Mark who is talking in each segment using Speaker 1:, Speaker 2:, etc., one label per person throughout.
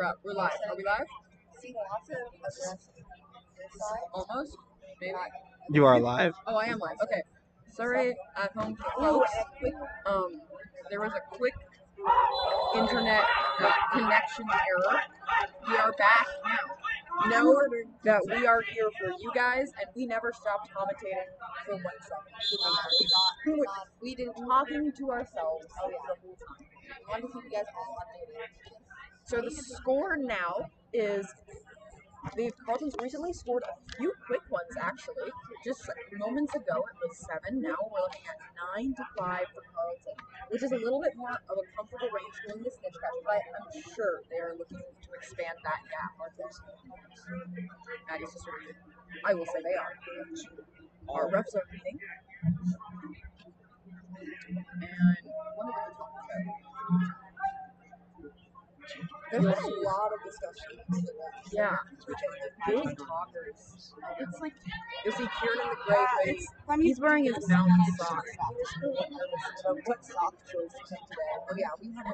Speaker 1: We're live. Are we live?
Speaker 2: See lots of aggressive
Speaker 1: Almost. Maybe.
Speaker 3: You are live?
Speaker 1: Oh, I am live. Okay. Sorry at home folks. There was a quick internet connection error. We are back now. Know that we are here for you guys, and we never stopped commentating for 1 second. We did talking to ourselves the whole time.
Speaker 2: I want to keep you guys all updated.
Speaker 1: So the score now is Carlton's recently scored a few quick ones actually. Just moments ago it was 7. Now we're looking at 9-5 for Carlton, which is a little bit more of a comfortable range during the Snitch catch, but I'm sure they are looking to expand that gap. That is just sort of, I will say they are. Our refs are meeting. And one of the
Speaker 2: There's been a lot of discussion.
Speaker 1: yeah, big talkers. It's like you'll see Kieran in the gray hoodie. He's wearing his mountain socks.
Speaker 2: What socks chose to pick today? Oh yeah, we had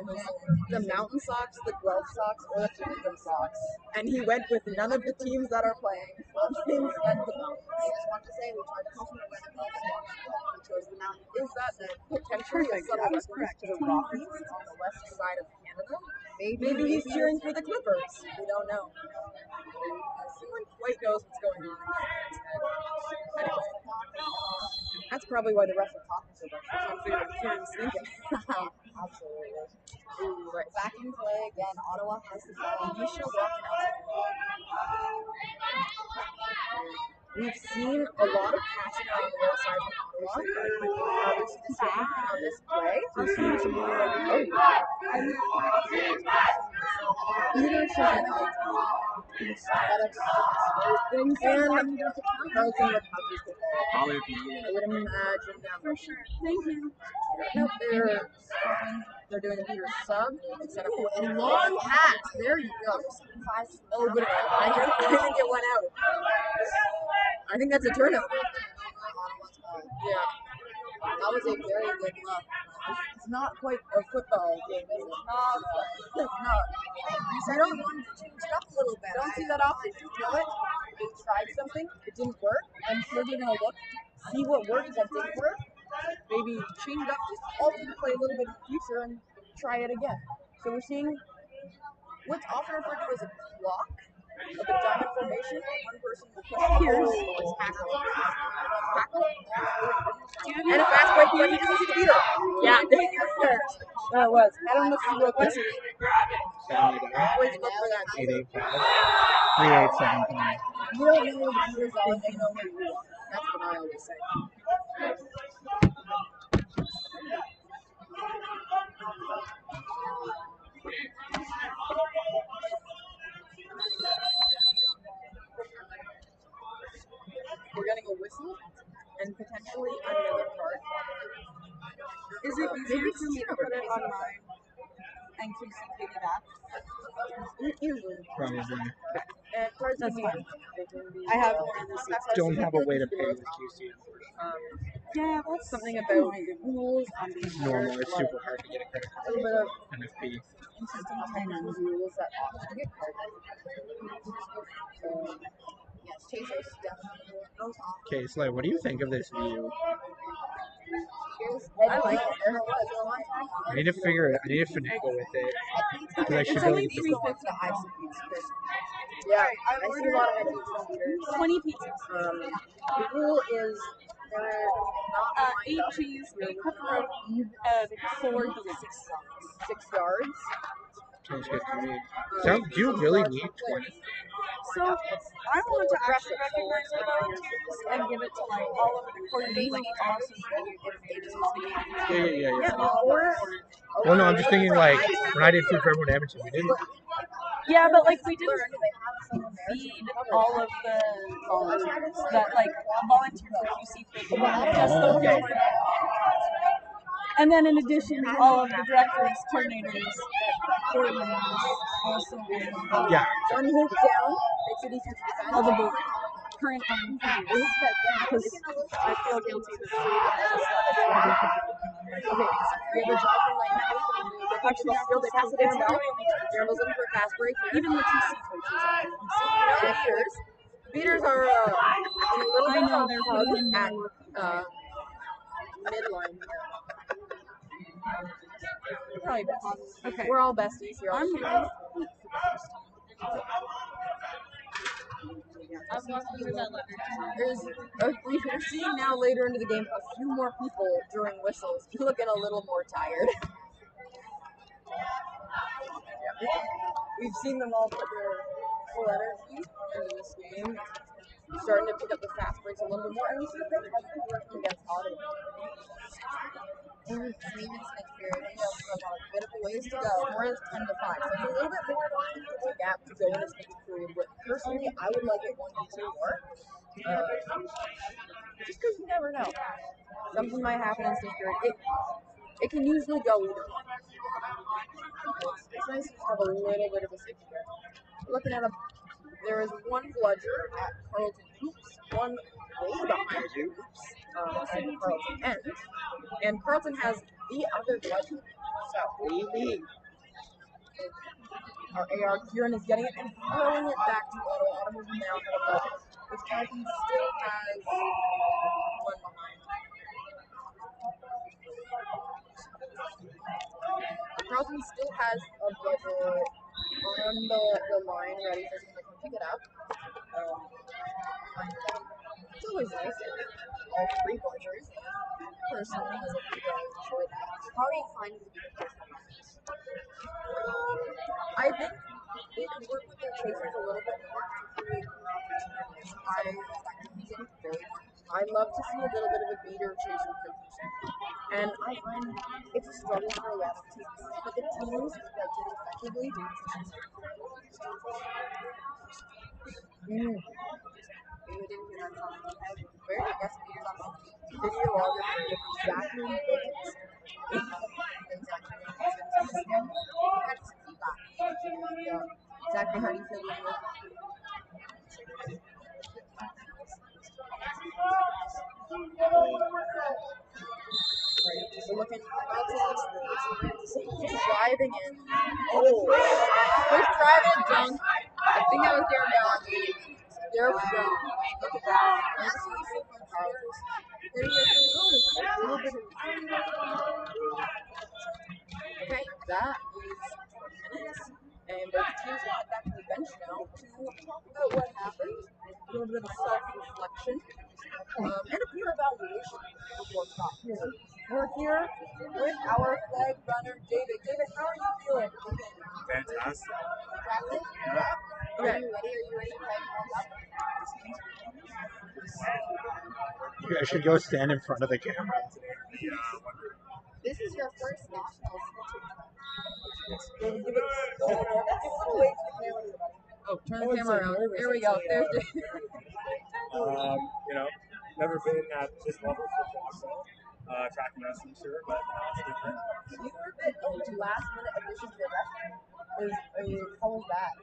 Speaker 1: The mountain socks, the glove socks, or the freedom socks. And he went with none of the teams that are playing. Instead, the mountains.
Speaker 2: I just want to say we tried to come from the glove socks, but we chose the mountain.
Speaker 1: Is that potentially a subtle reference to the Rockies on the west side of Canada? Maybe he's cheering for the Clippers. We don't know. No one quite knows what's going on in his head. Anyway, that's probably why the refs are talking so much. They're trying to figure out what Kieran's thinking.
Speaker 2: Absolutely.
Speaker 1: Ooh, right.
Speaker 2: Back in play again. Ottawa has the ball.
Speaker 1: Misha walking out. We've seen a lot of passing around the right side from Ottawa. This is on this play. Intermission. And Carlton recovers the ball. I would imagine them. For sure. Thank you. Nope, they're doing a Peter sub instead of a long pass. There you go. Oh, but I think it went out. I think that's a turnover. Yeah.
Speaker 2: That was a very good look.
Speaker 1: It's not quite a football game, is it? It's not.
Speaker 2: I don't want to change it up a little bit.
Speaker 1: Don't see that often. You know it? They tried something, it didn't work. I'm sure they're going to look, see what worked that didn't work. Maybe change it up, just alter play a little bit in the future and try it again. So we're seeing what's often referred to as a clock of a diamond formation. One person will push here's tackle. And a fast break, but he doesn't see the beater. Yeah, there it was. I don't know if you wrote this. Always look for that.
Speaker 3: 885. 3875.
Speaker 1: You don't know where the beaters are, they know where you are. That's what I always say. We're getting a whistle and potentially another card.
Speaker 2: Is it easier for me to put it on mine and QC piggyback?
Speaker 1: Usually.
Speaker 3: Probably.
Speaker 1: And cards
Speaker 2: That's
Speaker 1: can
Speaker 2: fine.
Speaker 1: be,
Speaker 2: I have one of the seats.
Speaker 3: Don't have a way to pay with QC.
Speaker 2: Yeah, that's
Speaker 1: something about rules on these
Speaker 3: Normal,
Speaker 1: cards,
Speaker 3: it's
Speaker 1: like
Speaker 3: super hard to get a credit
Speaker 1: a little bit of
Speaker 3: card. NFP.
Speaker 1: interesting timing rules that often get carded. So, yes, Chasers definitely goes off.
Speaker 3: Okay, Slay, what do you think of this view?
Speaker 1: I like it. There it was.
Speaker 3: I need to figure it. I need to finagle with it. Because I should
Speaker 2: It's
Speaker 3: really
Speaker 2: only
Speaker 3: be
Speaker 2: 350.
Speaker 1: Yeah, I see a lot of pizza
Speaker 2: 20 pizzas.
Speaker 1: The rule is there not
Speaker 2: 8 cheese, 8 pepperoni, and 4 delices.
Speaker 1: 6 yards.
Speaker 3: Sounds good to me. Do you really need 20?
Speaker 2: So I want to actually recognize the volunteers and give it to like all of the coordinating awesome
Speaker 3: Yeah.
Speaker 1: Or
Speaker 3: Well, no, I'm just thinking like when I did food for everyone in Edmonton, we didn't.
Speaker 2: Yeah, but like we didn't feed all of the volunteers that like volunteer for QC food. Just the
Speaker 3: Okay.
Speaker 2: And then in addition, all of the directors, coordinators, also
Speaker 3: Yeah.
Speaker 1: one hoop down makes it easier to defend.
Speaker 2: all the board. Current because I feel guilty that
Speaker 1: Okay, we have a job for like
Speaker 2: Actually,
Speaker 1: still they pass it
Speaker 2: it's
Speaker 1: down.
Speaker 2: really only
Speaker 1: Daryl's looking for a fast break.
Speaker 2: even the TC coaches.
Speaker 1: And beaters. Beaters are in a little
Speaker 2: I
Speaker 1: bit
Speaker 2: know
Speaker 1: of
Speaker 2: they're
Speaker 1: a hug
Speaker 2: putting in
Speaker 1: at
Speaker 2: more work.
Speaker 1: midline.
Speaker 2: Probably best. Okay.
Speaker 1: We're all besties here.
Speaker 2: I'm ready.
Speaker 1: We're seeing now later into the game a few more people during whistles looking a little more tired. We've seen them all put their full energy into this game, starting to pick up the fast breaks a little bit more, and we see them working against Ottawa. Snitch here. They have a bit of a ways to go. More is 10 to 5. So it's a little bit more of a gap to go in a Snitch period. But personally, I would like it 1 to 2 more. Just because you never know. Something might happen in Snitch period. It can usually go either one. It's nice to have a little bit of a safety there. Looking at there is one bludger at Carlton Hoops, one way behind Hoops, at Carlton End, and Carlton has the other bludger. So, our AR Kieran is getting it and throwing it back to Ottawa. Ottawa now have a bludger, which Carlton still has one behind. Carlton still has a bludger on the line ready for someone to come pick it up. It's always nice to have all 3 bludgers. Personally, as a player, I enjoy that. How are you finding the beat? I think they could work with their chasers a little bit more to create more opportunities. I love to see a little bit of a beater chaser cohesion. And I find it's a struggle for a lot of teams. But the teams that do it effectively do it. You didn't hear that song. Where did guest beaters on the videographer exactly exactly how do you feel about it? We're looking just driving in. Oh, first driving dunk. I think that was Darren Ballard. There we go. Look at that. Okay, that is 4 minutes. And both teams will head back to the bench now to talk about what happened, a little bit of self-reflection, and a peer evaluation before stop. We're here with our flag runner, David. David, how are you feeling?
Speaker 4: Fantastic.
Speaker 1: Yeah. Okay. Are you ready? Are you ready to play?
Speaker 3: You guys should go stand in front of the camera.
Speaker 1: This is your first national Oh, turn the camera around. There we go. There's
Speaker 4: Never been at this level for Quaffle. Track and wrestling, sure, but it's different.
Speaker 1: You were a bit last minute addition to the wrestling. How was that?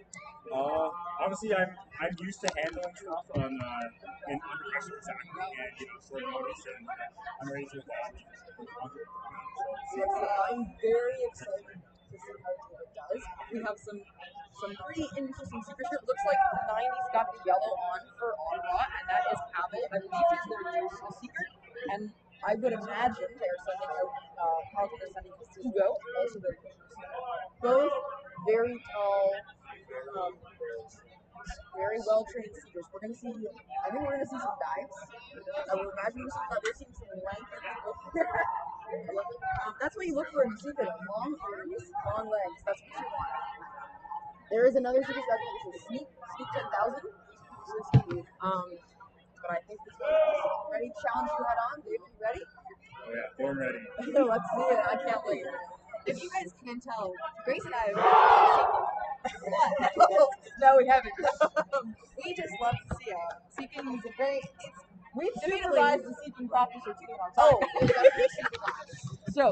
Speaker 4: Honestly, I'm used to handling stuff on in under pressure exactly, and short notice, and I'm ready to adapt.
Speaker 1: I'm very excited to see how David does. We have some pretty interesting secrets. It looks like 90's got the yellow on for Ottawa, and that is Pavel. I believe he's their national secret, and I would imagine they're sending out Carlton is sending us Hugo, also their national secret. Both very tall, very well-trained seekers. We're going to see, I think we're going to see some dives. I would imagine we're seeing some length people here. That's what you look for in a seeker. Long arms, long legs. That's what you want. There is another seeker strategy which is sneak 10,000. But I think this one's ready to challenge you head on. Dave, you ready?
Speaker 4: Oh yeah, I'm ready.
Speaker 1: Let's see it. I can't wait. If you guys can't tell, Grace and I have no, we haven't. We just love to see it. Seeking is a very. We've supervised the seeking practice or two in our time. So,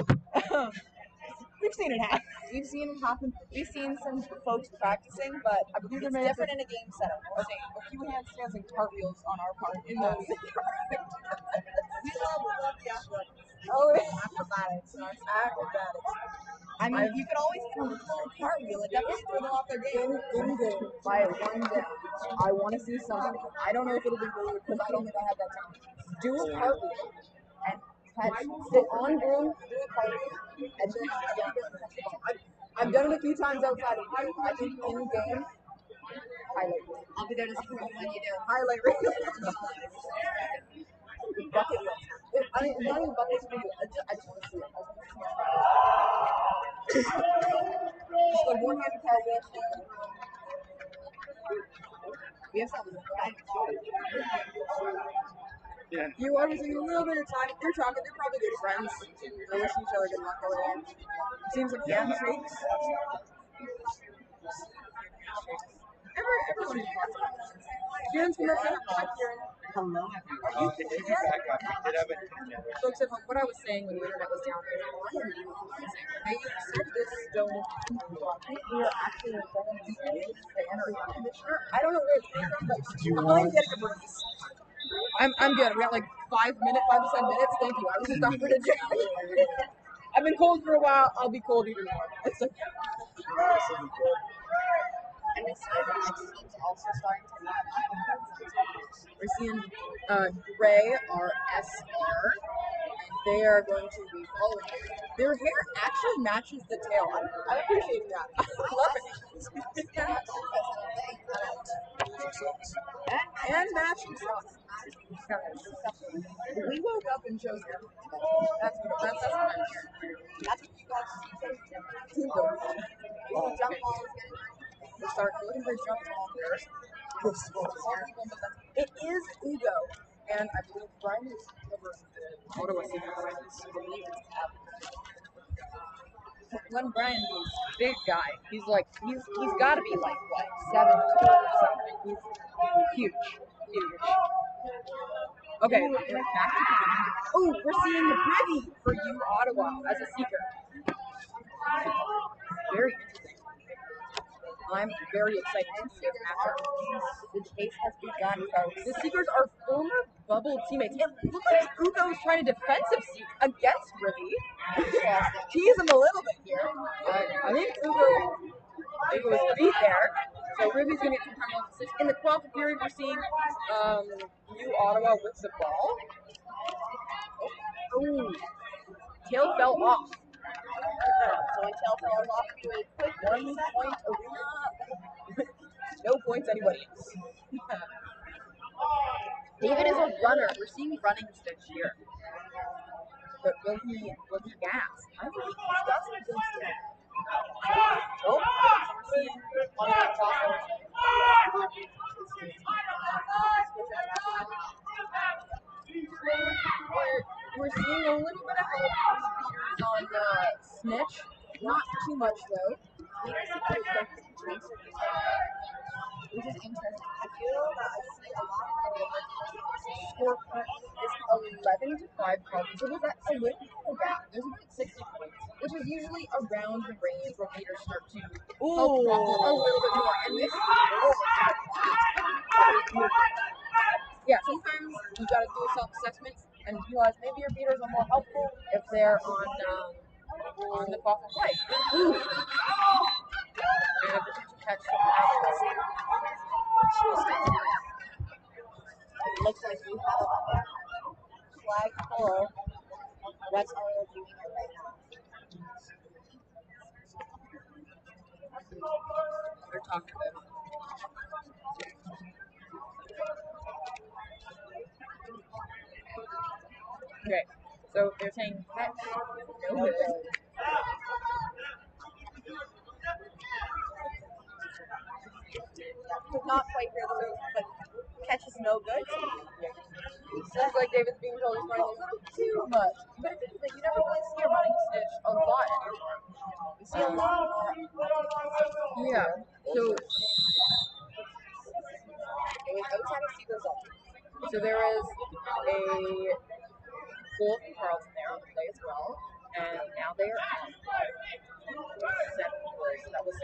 Speaker 1: we've seen it happen. We've seen it happen. We've seen some folks practicing, but I believe it's different in a game setup. We're seeing a few handstands and cartwheels on our part in those. We love the athletics. Oh, acrobatics. Acrobatics. I mean, you could always get a full cartwheel. It definitely throw them off their game. In game, by one down. I want to see something. I don't know if it'll be good because I don't think I have that time. Do a cartwheel and catch, sit on broom, do a cartwheel, and then catch the ball. I've done it a few times outside of game. I think in game, highlight reel. I'll be there to support you when you do. Highlight reel. Bucket list. I mean, it's not even bucket list for you. I just want to see it. Just like one hand cartwheel. We have something.
Speaker 4: Yeah.
Speaker 1: You are wasting a little bit of time. They're talking. They're probably good friends. They're wishing each other good luck over there. Seems like handshakes. Everyone is Kieran's from our Kieran.
Speaker 2: Hello,
Speaker 3: Oh, to take it back up, we did have a
Speaker 1: Folks at home, what I was saying when the internet was down, they said this stone. We are actually going to use the energy conditioner. I don't know where it came from, but I'm getting a breeze. I'm good. We got like 5 to 7 minutes. Thank you. I was just offered a drink. I've been cold for a while. I'll be cold even more. It's okay. And we see the next team's also starting to line up. We're seeing Gray, our SR, and they are going to be following it. Their hair actually matches the tail. I'm appreciating that. I love it. And matching socks. We woke up and chose them. That's what I'm hearing. That's what you guys see. Jump balls. We start looking for jump balls. It is Ugo, and I believe Brian is over the Ottawa City. When Brian is big guy, he's got to be like what 7'2" or something. He's huge. Okay, back to oh, we're seeing Ribby for you Ottawa as a seeker. Very interesting. I'm very excited to see this matchup. The chase has begun, folks. The Seekers are former bubble teammates. It looks like Ugo is trying to defensive seek against Ribby. Tease him a little bit here. I think Ugo was beat there. So Ribby's going to get some time off. In the 12th period, we're seeing New Ottawa with the ball. Oh, tail fell off. So when tail falls off, we do a quick 1 point arena. No points anybody else. David is a runner. We're seeing running Snitch here. But will he gas? I think he does a good step. Oh, we're seeing one of the Quaffle. We're seeing a little bit of help on Snitch. Not too much though. Which is interesting. I feel that I see a lot of score is 11-5 points. So there's a little gap. There's about 60 points, which is usually around the range where leaders start to help Quaffle a little bit more. And this yeah, sometimes you gotta do a self-assessment and realize maybe your beaters are more helpful if they're on the Quaffle play. Ooh. And a potential catch from it looks like we have a flag for that's all we're doing right now. They're talking about it. Okay, so they're saying catch. No good. Could not quite hear the words, but catch is no good. Sounds like David's being told he's running a little too much. But it's interesting, you never really see a running Snitch a lot anymore. You see a lot more. Yeah, so it was outside of Seagull's zone. So there is a goal from Carlton there on the play as well. And now they are at 7 goals. That was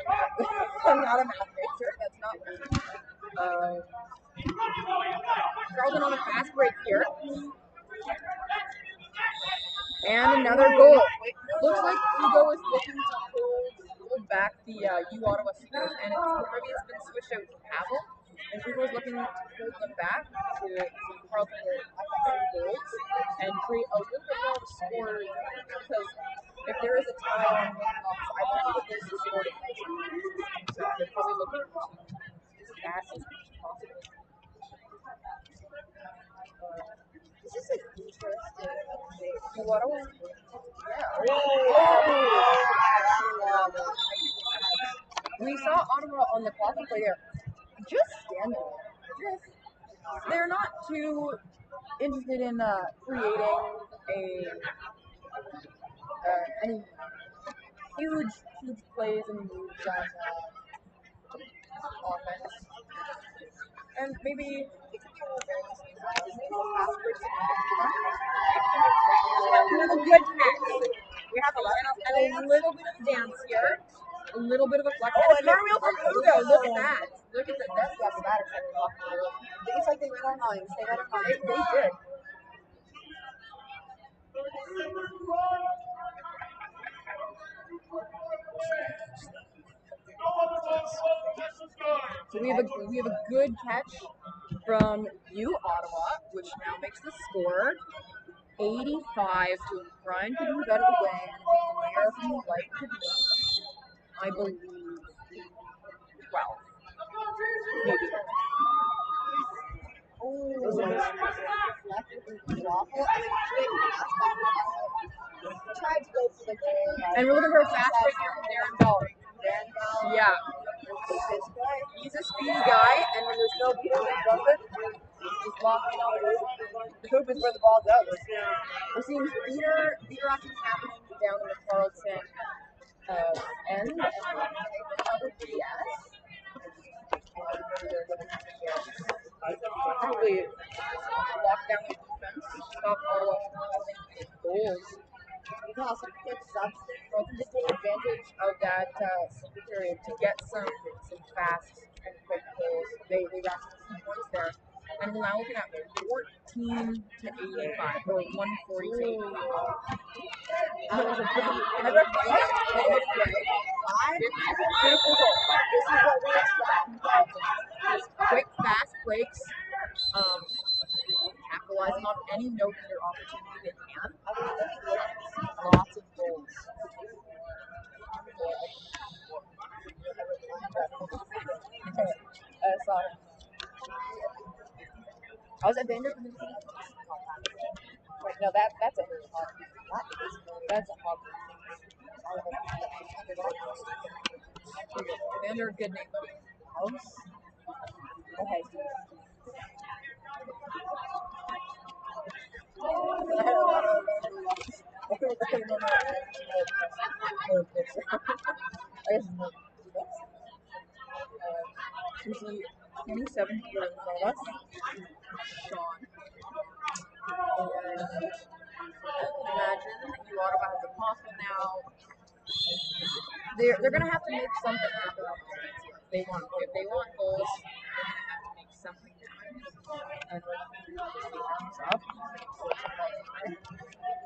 Speaker 1: not a math major. That's not right. Carlton on a fast break here. And another goal. Looks like Hugo is looking to hold back the U Ottawa Seekers, and Caribbean's been switched out for Quaffle, and Hugo is looking to hold them back to Carlton some goals and create a little bit more of a score, because if there is a tie on one box, I believe that there's a score difference. So they're probably looking to fast as possible.
Speaker 5: This is an interesting
Speaker 1: You Ottawa? Yeah. We saw Ottawa on the Quaffle player just stand there. They're not too interested in creating any huge plays and moves on offense. And maybe
Speaker 2: We have a good catch. We have a little bit of a dance here.
Speaker 1: a little bit of a flex.
Speaker 5: Oh,
Speaker 1: And a cartwheel from Hugo. Look at that. Look at that. That's mathematics.
Speaker 5: It's like they read our minds. They read our minds.
Speaker 1: They did. So we have a good catch from U Ottawa, which now makes the score 85 to Brian could move out of the way, and the player from the right could move, I believe, 12. Maybe.
Speaker 5: Tried to go for the goal.
Speaker 1: And we're looking for a fast break here from Darren Bell. Yeah. He's a speedy guy, and when there's no people that does it, he's locking on the hoop is where the ball goes. We're seeing beater actions happening down in the Carlton end, and probably yes. Probably lock down the defense, stop all goals.
Speaker 5: We can also pick substance.
Speaker 1: Carlton just take advantage of that period to get some fast and quick goals. They got some points there. And we're now looking at 14 to 85, or 140 to 85. Beautiful goal.
Speaker 5: This is what we expect.
Speaker 1: Quick, fast breaks, capitalizing on any no-hitter opportunity they can. Lots of goals. Sorry. I was at Vander. Wait, no, that's a hard. That's a hard. Vander, good name. House. Okay. We see 27 here in front of us. Sean. And imagine you Ottawa has a Quaffle now. They're gonna have to make something happen on offense here. If they want goals, they're gonna have to make something happen. And arms up.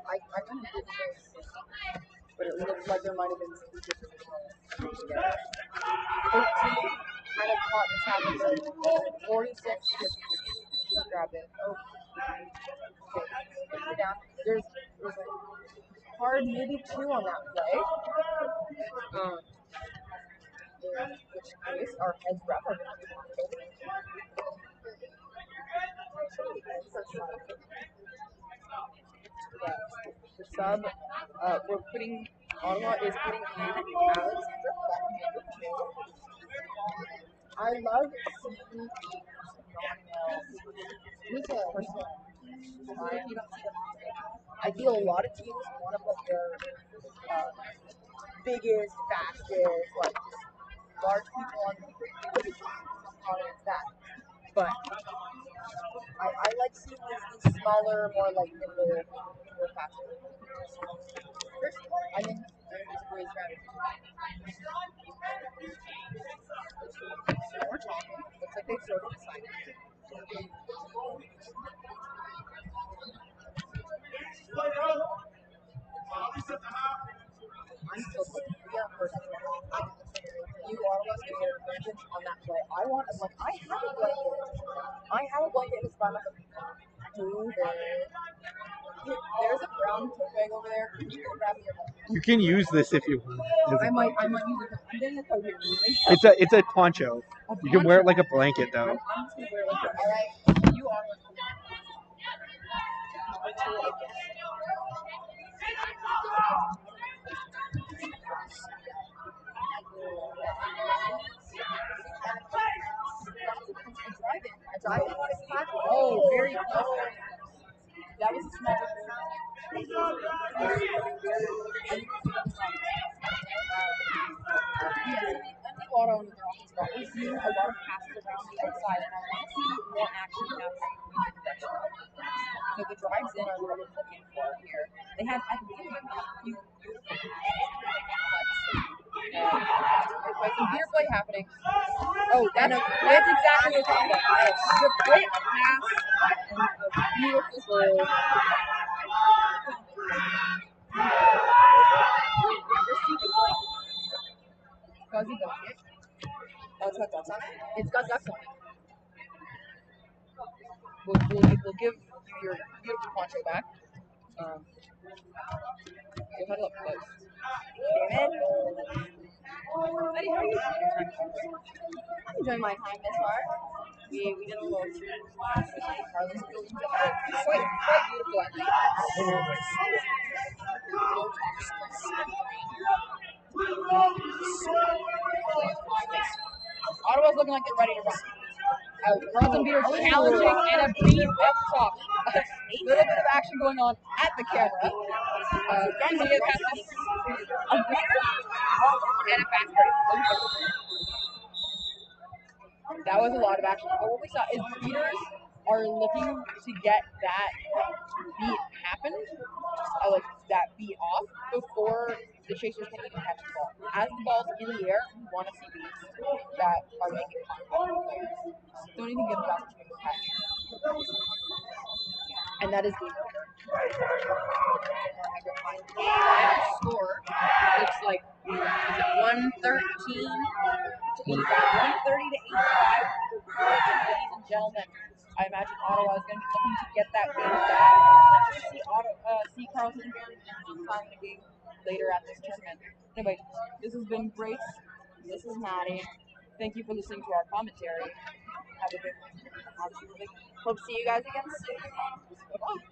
Speaker 1: I kind of did this, but it looked like there might have been some different 13 kind of caught this happening. 46 just grabbed it. Oh. Okay. Down. There's a hard maybe 2 on that play. Which case our heads rep are going to be the sub, we're putting, Ottawa is putting in Alexander I love seeing I feel a lot of teams want to put their biggest, fastest, like large people on that. But I like seeing these smaller, more like nimble, more faster. I think it's great strategy. We're talking. Looks like they sort of decided. get an advantage on that play. I have a blanket in this front of the There's a brown tote bag over there. Can you go grab me your blanket?
Speaker 3: You can use this if you want.
Speaker 1: I might use it. I'm getting a coat here.
Speaker 3: It's a poncho. You can wear it like a blanket though.
Speaker 1: I'm just gonna wear it like that. Alright. You are Oh, very close. That was a small auto in the office spot. We're seeing a lot of passes around the outside, and I want to see more action happening in the direction. So the drives in are what we're looking for here. They had at the beginning a few beautiful some beer play happening. Oh, that's exactly what I'm talking about. The quick pass and a beautiful goal. Fuzzy blanket. Oh, it's got ducks on it? It's got ducks on it. We'll give you your beautiful poncho back. You'll huddle up close. David? Buddy, how are you? I'm enjoying my time this far. We did a little Carlos building quite beautiful at night. Ottawa's looking like they're ready to run. Bronson beater challenging and a beat up top. A little bit of action going on at the camera. Bronson gets past this. A beater and a fast break. That was a lot of action. But what we saw is beaters are looking to get that beat happen, like that beat off before the chasers can even catch the ball. As the ball's in the air, you want to see beats that are making contact with players. Don't even give the opportunity to catch. And that is the score looks like is it 113 to 85, 130 to 85. Ladies and gentlemen, I imagine Ottawa is going to be looking to get that game back. See Carlton sometime in the game later at this tournament. Anyway, this has been great. This is Maddie. Thank you for listening to our commentary. Have a good one. Hope to see you guys again soon. Bye-bye.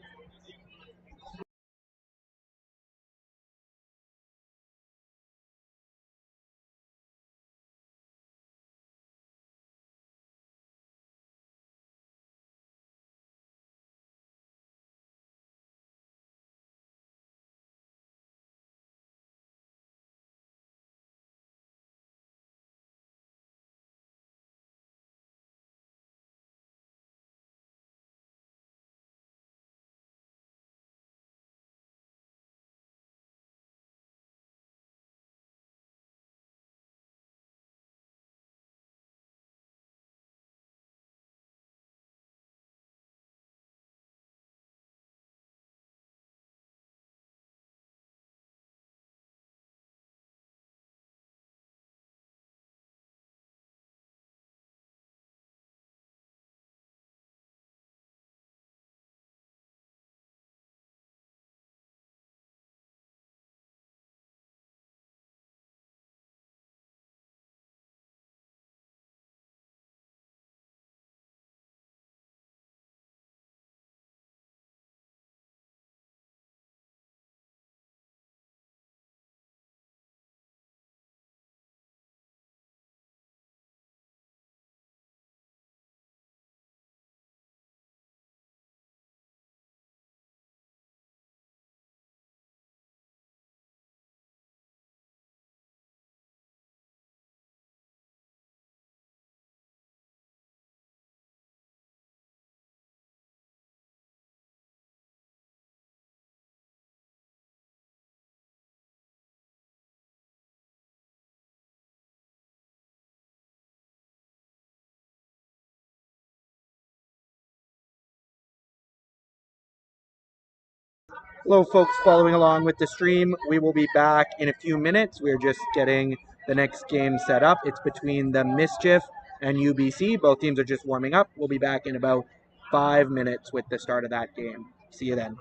Speaker 3: Hello, folks following along with the stream. We will be back in a few minutes. We're just getting the next game set up. It's between the Mischief and UBC. Both teams are just warming up. We'll be back in about 5 minutes with the start of that game. See you then.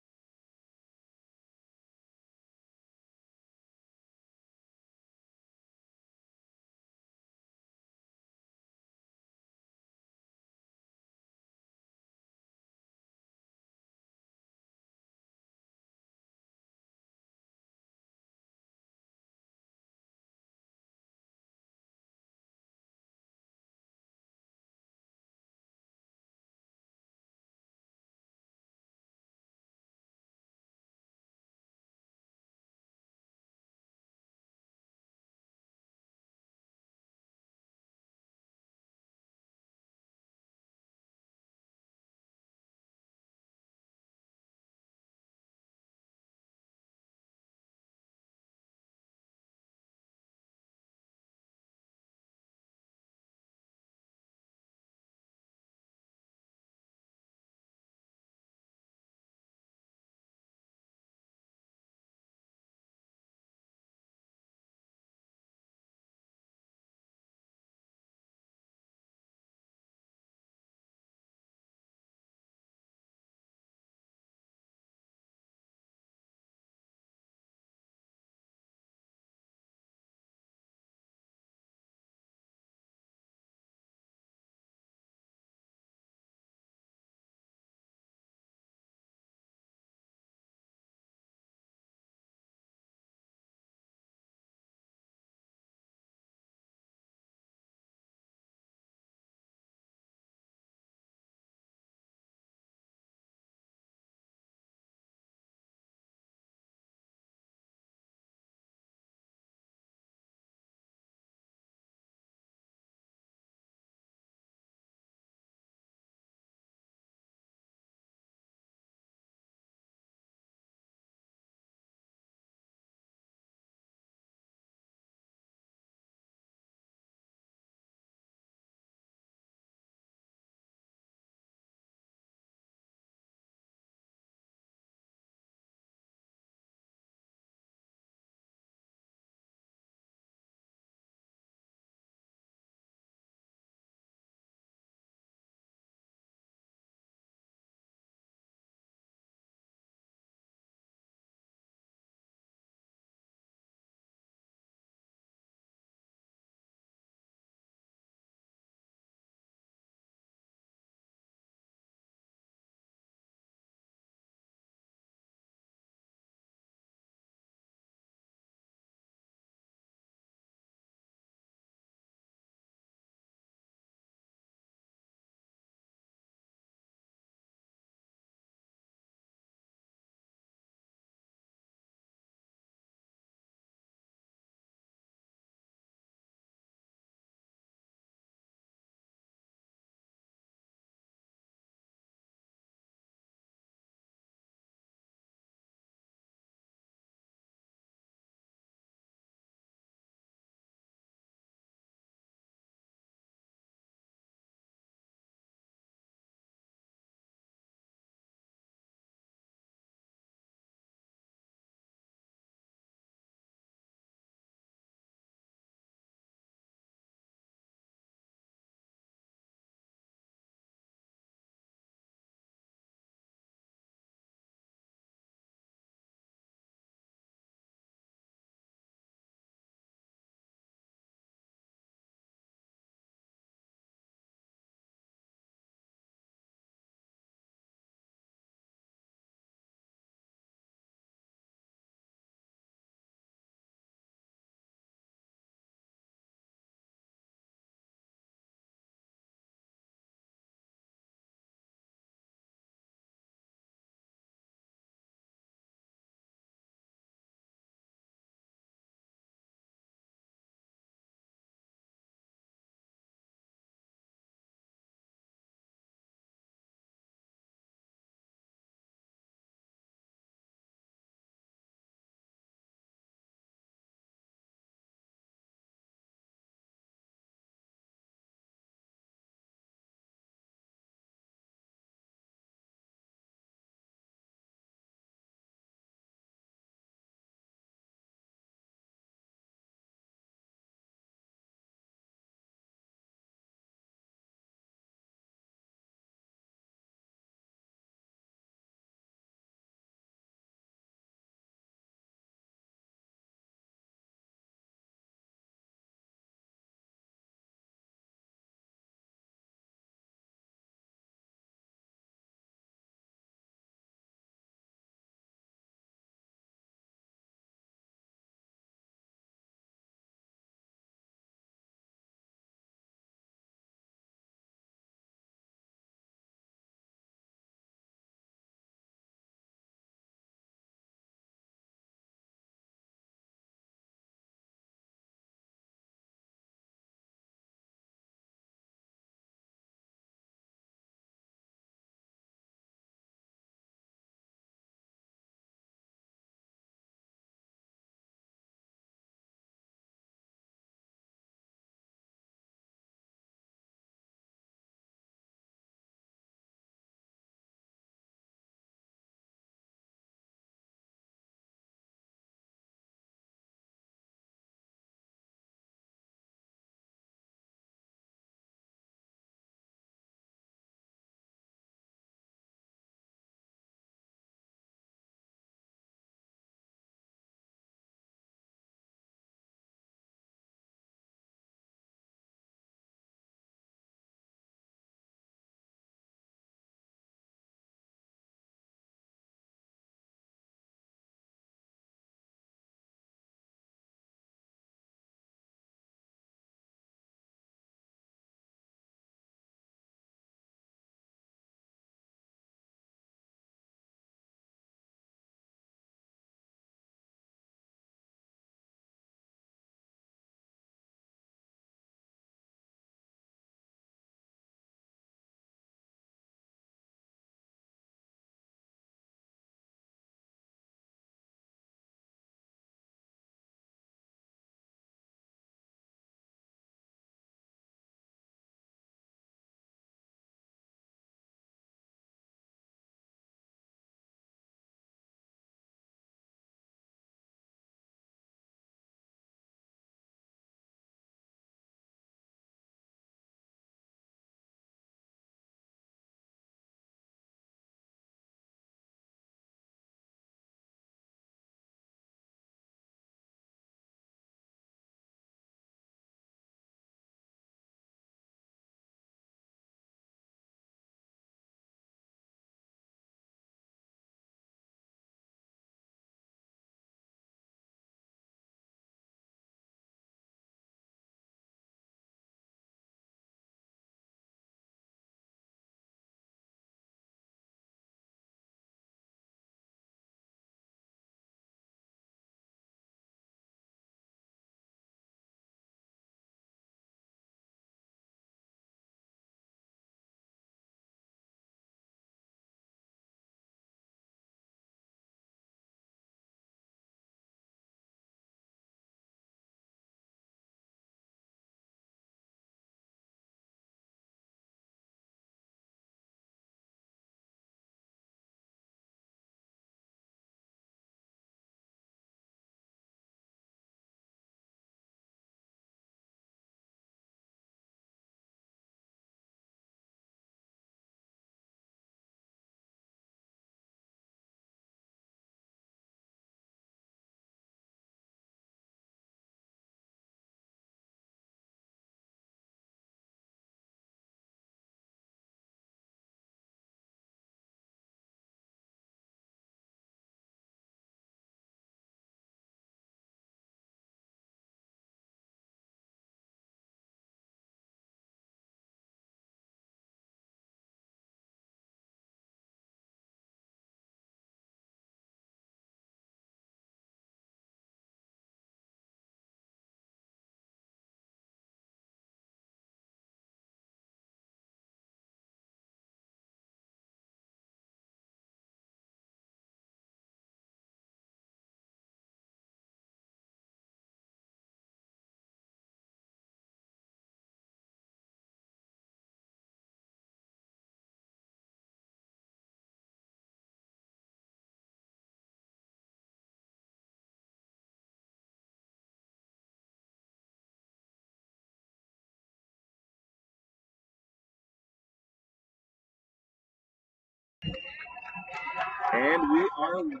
Speaker 6: And we are live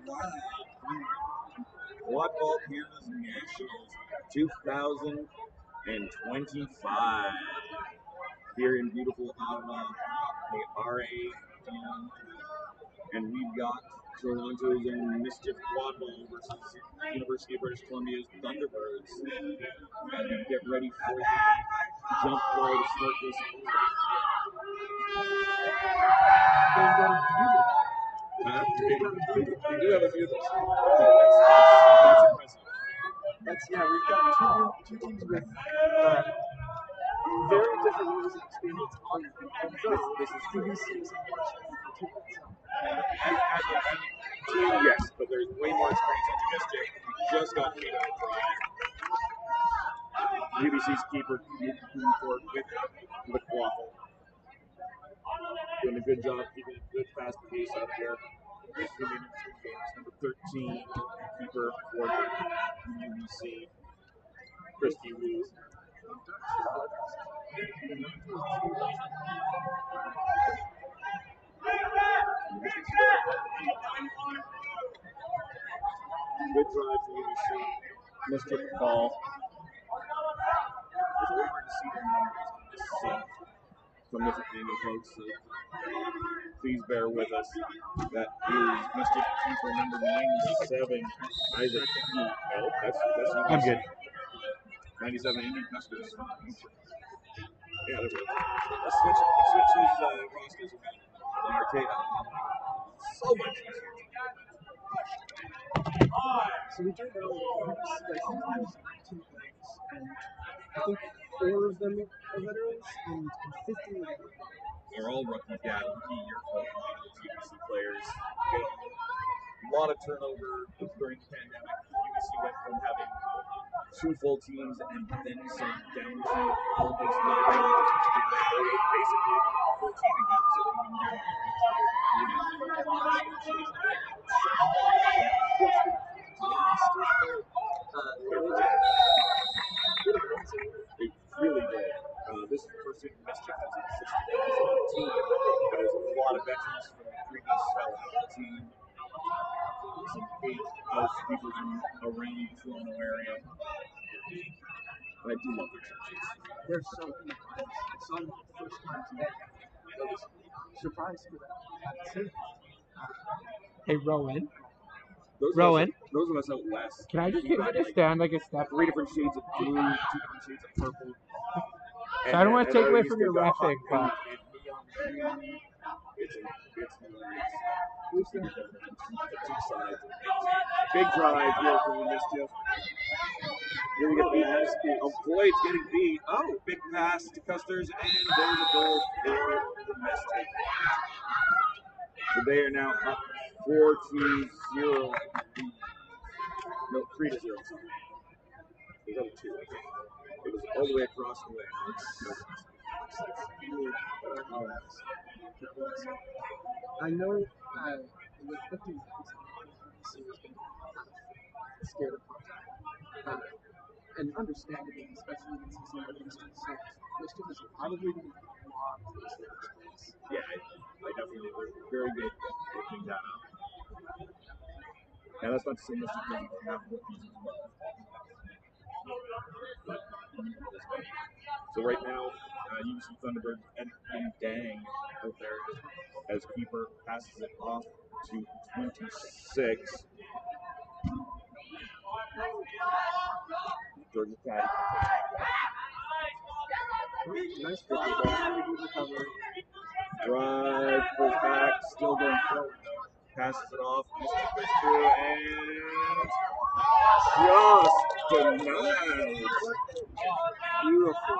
Speaker 6: from Quadball Canada's Nationals 2025 here in beautiful Ottawa, the RA Dome. And we've got Toronto's and Mischief Quadball versus University of British Columbia's Thunderbirds. And get ready for the jump ball to start this off. They do have a few of those. That's impressive.
Speaker 7: We've got two teams with very different levels of experience on the field. This is QVC's
Speaker 6: Yes, but there's way more experience on the Mischief. Just got hit on the drive. UBC's keeper moving forward with the Quaffle. Doing a good job keeping a good fast pace out there. Number 13 keeper for UBC, Christy Wu. Good drive for UBC. Mischief ball. It's really hard to see their numbers on this from this angle, folks. So please bear with us. That is Mischief keeper number 97, Isaac. No, that's UBC.
Speaker 3: I'm good.
Speaker 6: 97 Indian Customs. Yeah, that's right. Let's switch these rosters around. So much easier.
Speaker 7: So we do know sometimes 2 players, and I think 4 of them are veterans, and 15 of them
Speaker 6: They're all rookie year for UBC players. A lot of turnover during the pandemic. UBC went from having 2 full teams and then some down to almost nothing. Basically, 14 again. So they really did. This is the first year Mischief has existed as a team, but there's a lot of veterans from the previous team. Some big house people from around the Toronto area. But I do love their churches.
Speaker 7: they're so good. I saw them the first time today. I was surprised for that too.
Speaker 3: Hey, Rowan.
Speaker 6: Those of us out west.
Speaker 3: Can I just get you to stand like a step?
Speaker 6: 3 different shades of blue, 2 different shades of purple.
Speaker 3: So I don't want to take away from your reffing, but
Speaker 6: It's two sides. Big drive here for the Mischief. Here we get beat. Oh boy, it's getting beat. Oh, big pass to Custers, and there's a goal for the Mischief. So they are now up 4-0. No, 3-0. Sorry. It was up 2. It was all the way across the way.
Speaker 7: I know with 50 minutes, scared of contact. And understandably, especially when it's some of these concerns, Mischief is probably going to be a lot of this space.
Speaker 6: Yeah, I definitely were very good at opening that up. And that's not to say Mischief doesn't have rookies as well. So right now, UBC Thunderbird and Dang out there as keeper passes it off to 26. Georgia Caddy.
Speaker 7: Nice recovery.
Speaker 6: Drive, pulls back, still going forward. Passes it off, Mischief goes through, and just denied.
Speaker 7: Beautiful.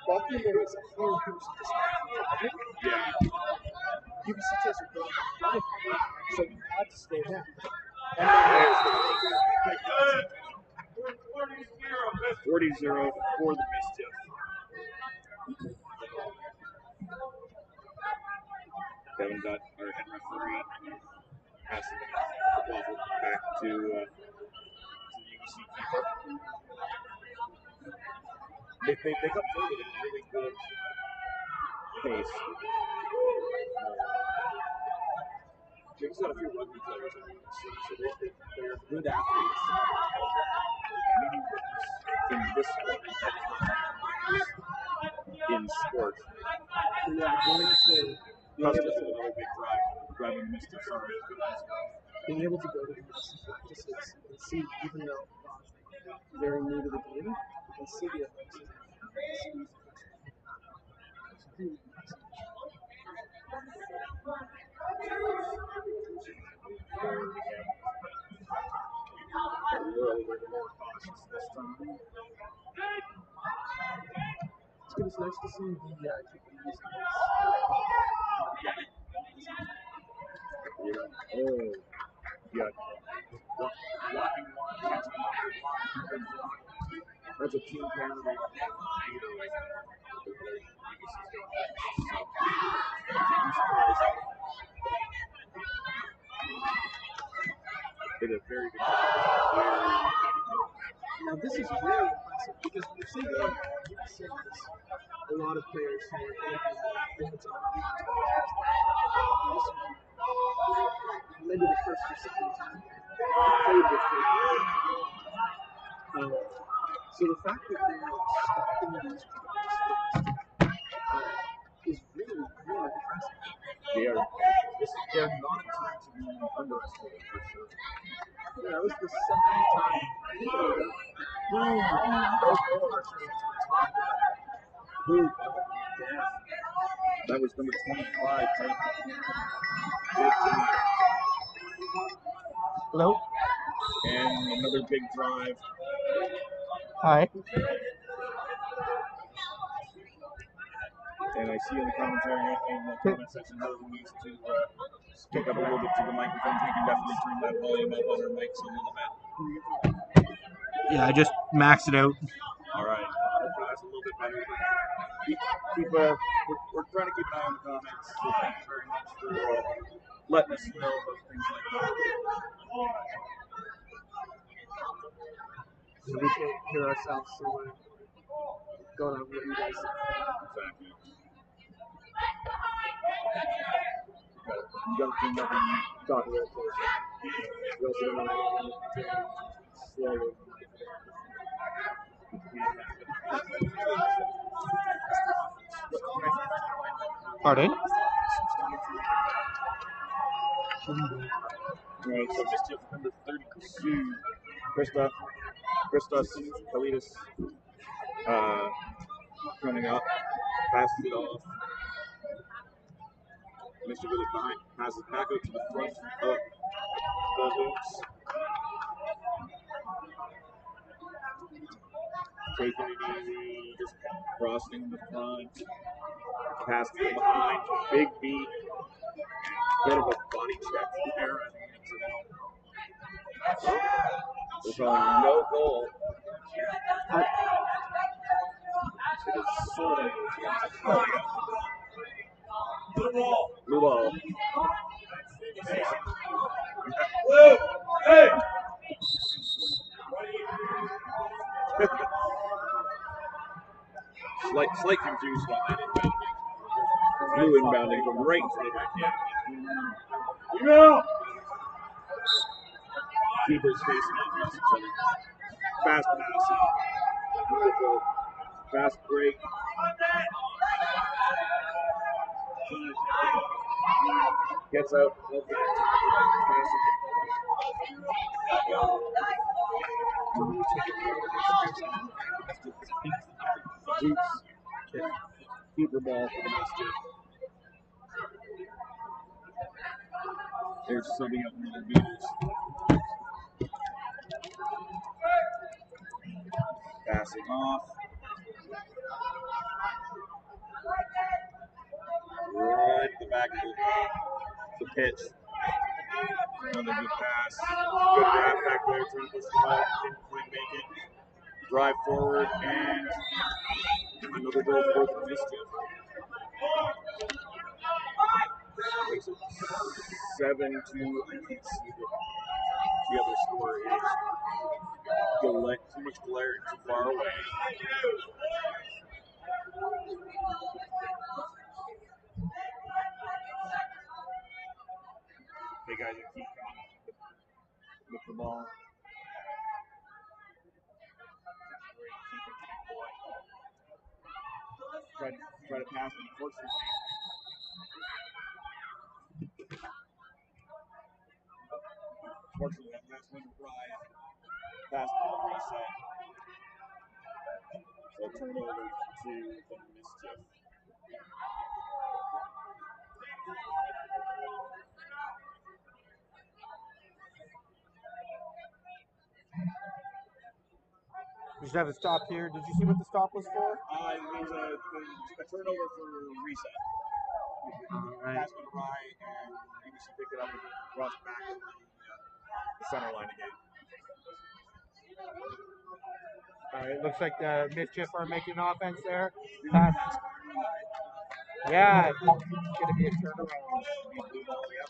Speaker 7: Bucky, there is a whole person to
Speaker 6: Yeah.
Speaker 7: UBC takes a good drive, so you have to stay back. And then
Speaker 6: 40-0 for the Mischief. Kevin Dutt, our head referee, passing the ball back to the UBC keeper. They come forward with a really good pace. He's got a few rugby players on the team, so they're good athletes. Maybe in this sport, in sport.
Speaker 7: Yeah, going to
Speaker 6: Custis with another big drive, driving missed it. Sorry.
Speaker 7: being able to go to these practices and see, even though very new to the game, you can see the athleticism and the speed. It's really impressive. It's nice to see the Japanese.
Speaker 6: Oh, yeah. Blocking one, catching one. That's a team penalty. Did a very good job.
Speaker 7: Now this is very impressive because we're seeing a lot of players who are limited maybe the first or second time played with so the fact that they're stopping these is really, really impressive.
Speaker 6: They're not a team to be underestimated for sure.
Speaker 7: Yeah, that was the second time.
Speaker 6: That was number 25.
Speaker 3: Hello?
Speaker 6: And another big drive.
Speaker 3: Hi.
Speaker 6: And I see in the commentary in the comment section how we needs to pick up a little bit to the microphones. We can definitely turn that volume up on our mics a little bit.
Speaker 3: Yeah, I just maxed it out.
Speaker 6: All right. Hopefully that's a little bit better. We're trying to keep an eye on the comments. So thank you very much for letting us know about things like that.
Speaker 7: So we can't hear ourselves, so we're going on what you guys say.
Speaker 6: Exactly. You got to clean up and talk a little closer. You also don't want to slowly.
Speaker 3: Pardon?
Speaker 6: Right, so mischief number 32, Christos Kalidas coming up, passes it off. Mischief with it behind, passes back out to the front of the hoops. Taking it easy, just crossing the front, passing it behind, big beat, bit of a body check there. We're calling no goal. It is sort of blue ball. Hey! Slight confusion on that inbounding. Blue inbounding from right in front of that kid. No! Keepers facing off each other. Fast passing. Beautiful. Fast break. Gets out. Okay. Keeper ball for the Mischief. They're subbing up in the beaters. Passing off. Right at the back of the pitch. Another good pass. Good grab back there. Trying to push the ball. Didn't quite make it. Drive forward and another goal for the Mischief. Makes it 7-2. I can't see the other score is. Too much glare too far away. Big guys that keep coming with the ball. Great keeping big boy. Try to pass, but unfortunately. Fortunately, that pass went right. Pass on the reset. So turnover to the Mischief.
Speaker 3: We should have a stop here. Did you see what the stop was for?
Speaker 6: It was a turnover for reset.
Speaker 3: All right.
Speaker 6: Pass went right, and UBC picked it up and crossed back to the center line again.
Speaker 3: All right. Looks like the Mischief are making offense there. Pass. Yeah, it's going to be a turnaround.
Speaker 6: Blue ball, yep.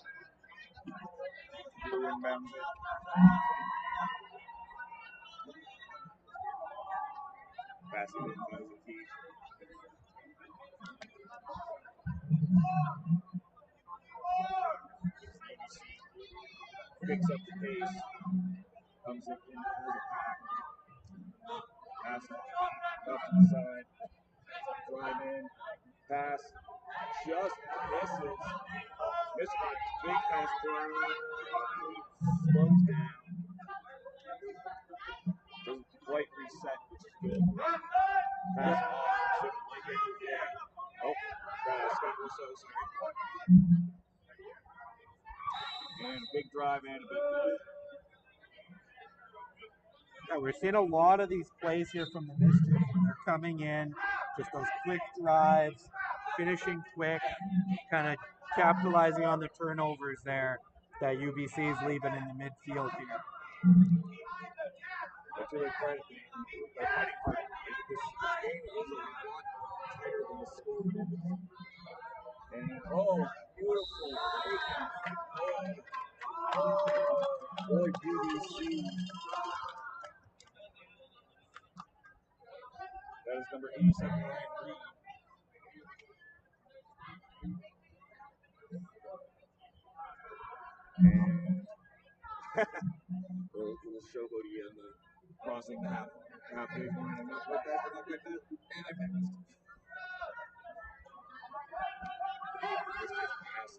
Speaker 6: Blue inbounds it. Pass it in as a key. Picks up the pace. Comes in as a pack. Pass off to the side. Drive in. Pass. Just misses. Misses on big pass throw. Slows down. Doesn't quite reset, which is good. Pass off. Shouldn't like it. Yeah. Oh, Scott Rousseau, sorry. And a big drive and a big move.
Speaker 3: Yeah, we're seeing a lot of these plays here from the Mischief. They're coming in, just those quick drives, finishing quick, kind of capitalizing on the turnovers there that UBC is leaving in the midfield here.
Speaker 6: But to their credit, they're fighting hard. This game is a lot tighter than the score. And beautiful fake. Boy, UBC. That is number 87, Ryan Reed. And little showboaty on the crossing the halfway point. I'm not quite fast, but not quite fast. And I passed.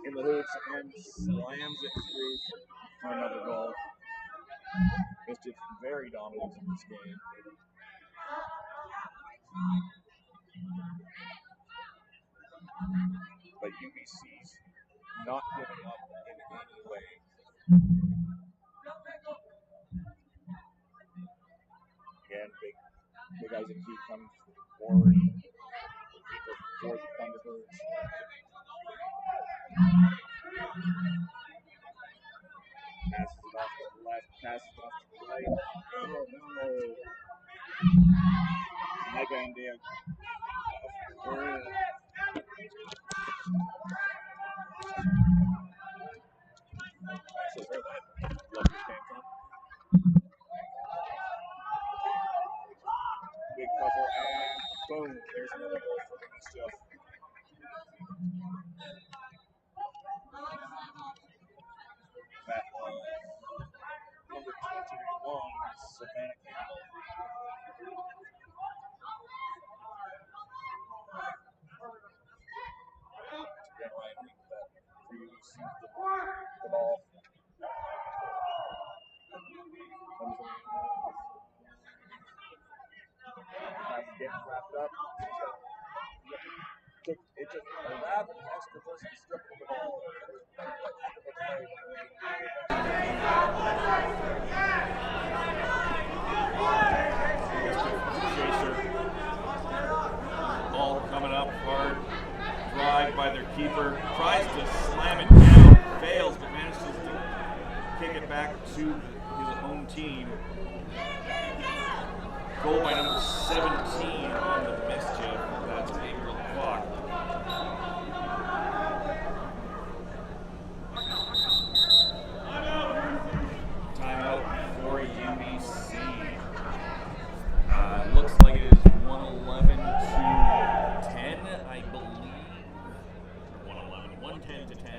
Speaker 6: In the hoops and slams it through for another goal. Mischief very dominant in this game. But UBC's not giving up in any way. Again, big guys that keep coming forward. Keeper for the Thunderbirds. Passes it off to the left, passes it off to the right. Oh no. Mega and Dan. Actually, where that lovely came from. Big Quaffle and boom, there's another goal for the Mischief. That was number 21, Savannah Campbell. Again, Ryan Reed with that previous the ball. That's getting wrapped up. It took a lap and an extra person to strip the ball.
Speaker 8: Ball coming up hard. Drive by their keeper. Tries to slam it down. Fails, but manages to kick it back to his own team. Goal by number 17 on the Mischief. That's Gabriel Clark. Timeout for UBC. Looks like it is 111 to 10, I believe. 111. 110 to 10.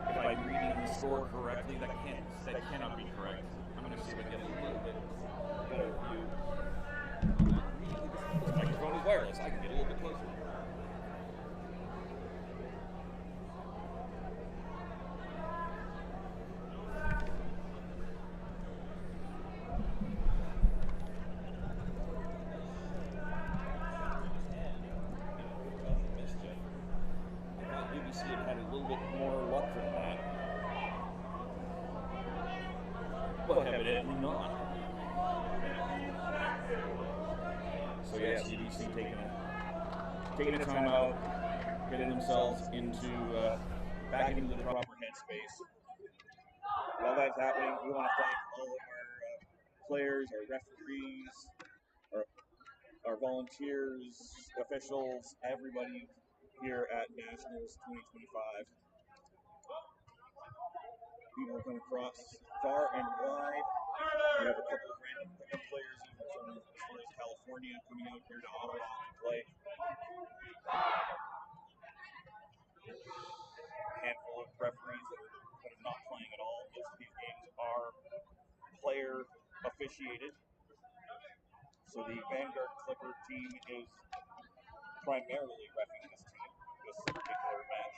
Speaker 8: If I'm reading the score correctly, that cannot be correct. I'm going to see if I can get a little bit better view. This microphone is wireless. I can get a little bit closer. UBC had a little bit more luck than that. But evidently not. So yes, UBC taking a timeout, getting themselves into back into the proper headspace.
Speaker 6: While that's happening, we want to thank all of our players, our referees, our volunteers, officials, everybody here at Nationals 2025. People come across far and wide. We have a couple of random pickup players even from as far as California coming out here to Ottawa to play. A handful of referees that are not playing at all. Most of these games are player officiated. So the Vanguard Clipper team is primarily reffing this particular match.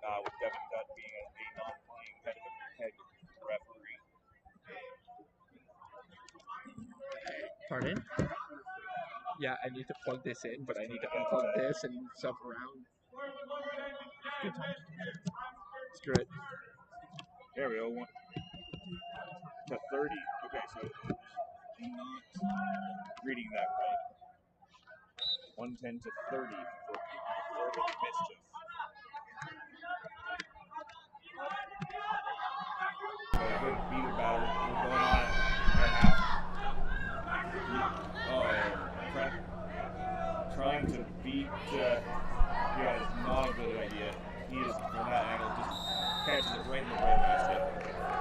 Speaker 6: With Devin Dutt being a non-playing head referee.
Speaker 7: Pardon? Yeah, I need to plug this in, but I need to unplug this and move stuff around. Good time. Screw it.
Speaker 6: There we go. 1 to 30. Okay, so I'm not reading that right. 110 to 30 for the Mischief.
Speaker 8: Good beat about it. We're going on at half. Trying to beat, yeah, it's not a good idea. He is, from that angle, just catches it right in the right basket.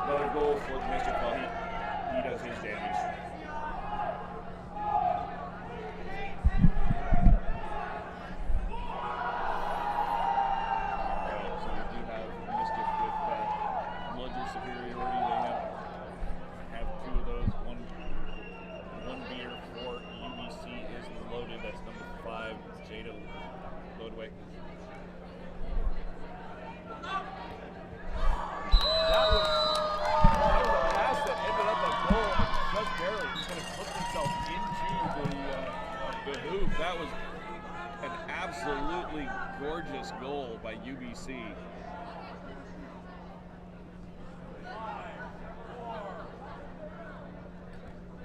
Speaker 8: Another goal for the Mischief while he does his damage. Superiority. They have two of those. One beer for UBC is loaded. That's number 5, Jada Lodwick. That was a pass that ended up a goal, just barely. He's going to put himself into the hoop. That was an absolutely gorgeous goal by UBC.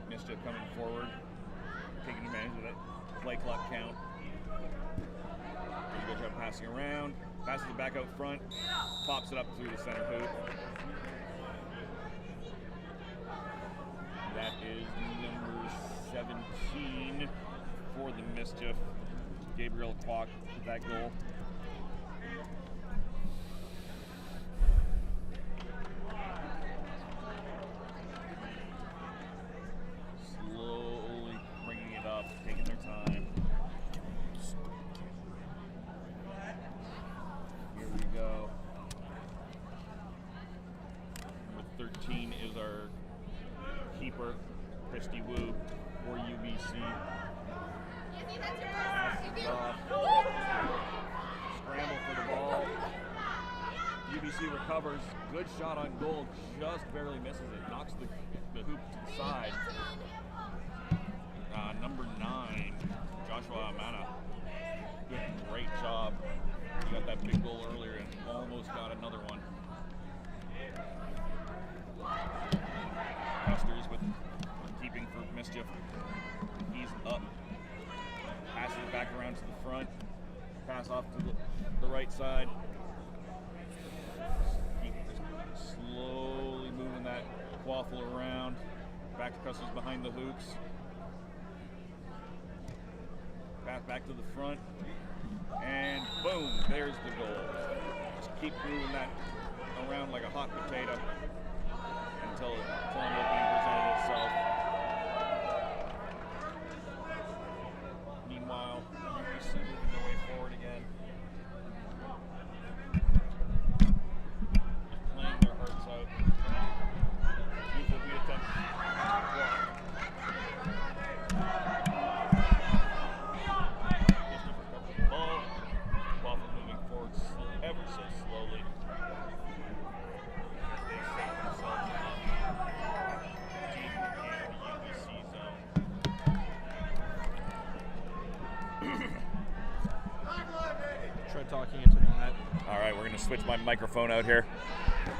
Speaker 8: Mischief coming forward, taking advantage of that play clock count. Does a good job passing around, passes it back out front, pops it up through the center hoop. That is number 17 for the Mischief. Gabriel Kwok with that goal. Slowly bringing it up, taking their time. Here we go. Number 13 is our keeper, Christy Wu, for UBC. Scramble for the ball. UBC recovers. Good shot on goal. Just barely misses it. Knocks the hoop to the side. Number 9, Joshua Amana. Great job. He got that big goal earlier and almost got another one. Custers with keeping for Mischief. He's up. Passes it back around to the front. Pass off to the right side. Keep slowly moving that Quaffle around. Back to Custers behind the hoops. Pass back to the front. And boom, there's the goal. Just keep moving that around like a hot potato until an opening presented itself. Meanwhile, UBC moving their way forward again.
Speaker 7: try talking into that.
Speaker 8: All right, we're going to switch my microphone out here.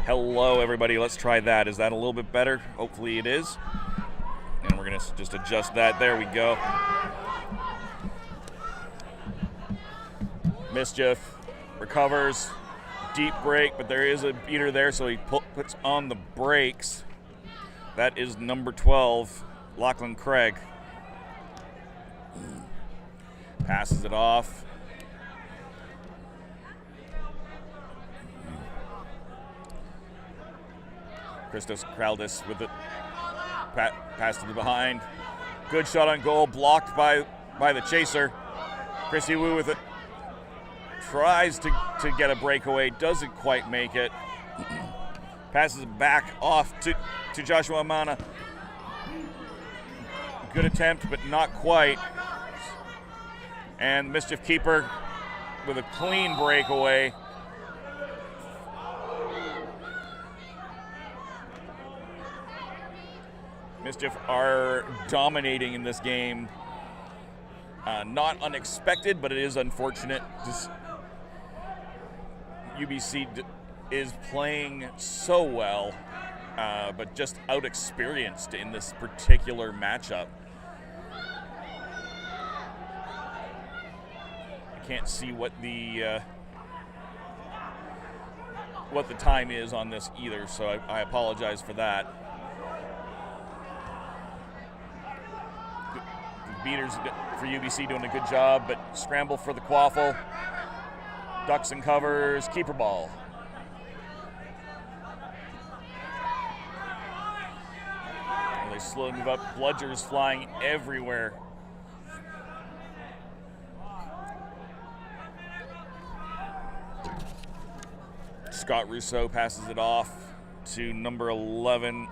Speaker 8: Hello, everybody. Let's try that. Is that a little bit better? Hopefully it is. And we're going to just adjust that. There we go. Mischief recovers. Deep break, but there is a beater there, so he puts on the brakes. That is number 12, Lachlan Craig. Passes it off. Christos Kraldis with it. Pass to the behind. Good shot on goal, blocked by the chaser. Chrissy Wu with it. Tries to get a breakaway, doesn't quite make it. Passes it back off to Joshua Amana. Good attempt, but not quite. And Mischief keeper with a clean breakaway. Mischief are dominating in this game. Not unexpected, but it is unfortunate. UBC is playing so well, but just out-experienced in this particular matchup. I can't see what the time is on this either, so I apologize for that. The beaters for UBC doing a good job, but scramble for the Quaffle. Ducks and covers, keeper ball. And they slowly move up, bludgers flying everywhere. Scott Rousseau passes it off to number 11.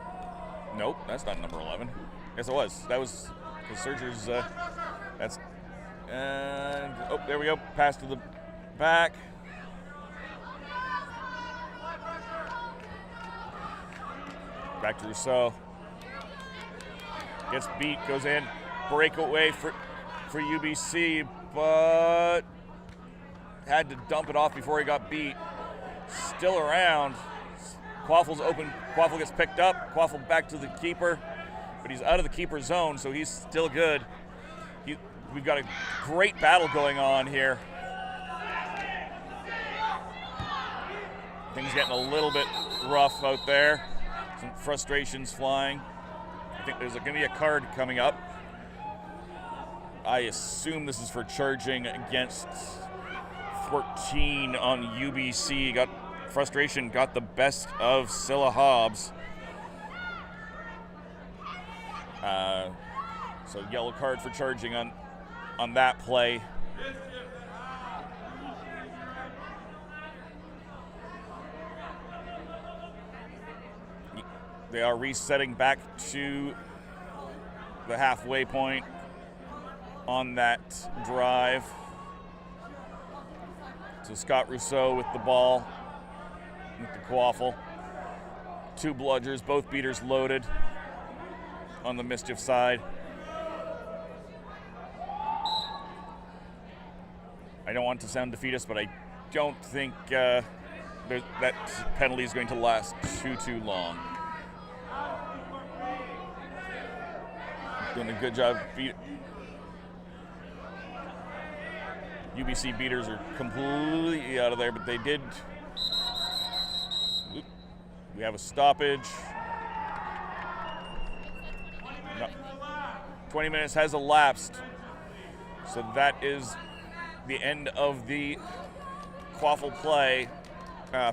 Speaker 8: Nope, that's not number 11. Yes, it was. That was the Surgers. That's. And, oh, there we go. Pass to the back. Back to Rousseau. Gets beat, goes in. Breakaway for UBC, but had to dump it off before he got beat. Still around. Quaffle's open. Quaffle gets picked up. Quaffle back to the keeper, but he's out of the keeper zone, so he's still good. We've got a great battle going on here. Things getting a little bit rough out there. Some frustrations flying. I think there's going to be a card coming up. I assume this is for charging against 14 on UBC. Frustration got the best of Scylla Hobbs. So yellow card for charging on that play. They are resetting back to the halfway point on that drive. So Scott Rousseau with the ball, with the Quaffle. Two bludgers, both beaters loaded on the Mischief side. I don't want to sound defeatist, but I don't think that penalty is going to last too long. Doing a good job. UBC beaters are completely out of there, but they did. We have a stoppage. No. 20 minutes has elapsed. So that is the end of the Quaffle play